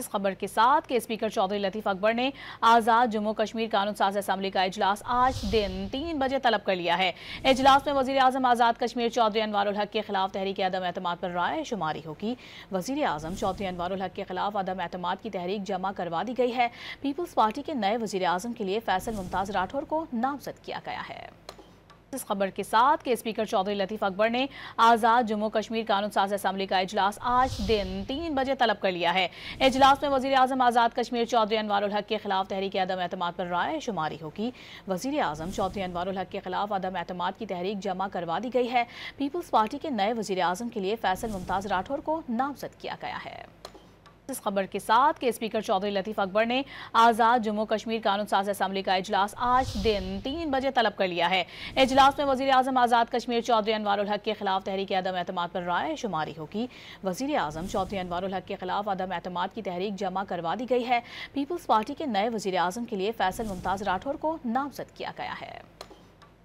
اس خبر کے ساتھ کہ اسپیکر چودھری لطیف اکبر نے آزاد جموں کشمیر قانون ساز اسمبلی کا اجلاس آج دن 3 بجے طلب کر لیا ہے۔ اجلاس میں وزیر اعظم آزاد کشمیر چودھری انوار الحق کے خلاف تحریک عدم اعتماد پر رائے شماری ہوگی۔ وزیر اعظم چودھری انوار الحق کے خلاف عدم اعتماد کی تحریک جمع کروا دی گئی ہے۔ پیپلز پارٹی کے نئے وزیر اعظم کے لیے فیصل ممتاز راٹھور کو نامزد کیا گیا ہے۔ اس خبر کے ساتھ کہ اسپیکر چودھری لطیف اکبر نے آزاد جموں کشمیر قانون ساز اسمبلی کا اجلاس آج دن 3 بجے طلب کر لیا ہے۔ اجلاس میں وزیر اعظم آزاد کشمیر چودھری انوار الحق کے خلاف تحریک عدم اعتماد پر رائے شماری ہوگی۔ وزیر اعظم چودھری انوار الحق کے خلاف عدم اعتماد کی تحریک جمع کروا دی گئی ہے۔ پیپلز پارٹی کے نئے وزیر اعظم کے لیے فیصل ممتاز راٹھور کو نامزد کیا گیا ہے۔ اس خبر کے ساتھ کہ اسپیکر چودھری لطیف اکبر نے آزاد جموں کشمیر قانون ساز اسمبلی کا اجلاس آج دن 3 بجے طلب کر لیا ہے۔ اجلاس میں وزیر اعظم آزاد کشمیر چودھری انوار الحق کے خلاف تحریک عدم اعتماد پر رائے شماری ہوگی۔ وزیر اعظم چودھری انوار الحق کے خلاف عدم اعتماد کی تحریک جمع کروا دی گئی ہے۔ پیپلز پارٹی کے نئے وزیر اعظم کے لیے فیصل ممتاز راٹھور کو نامزد کیا گیا ہے۔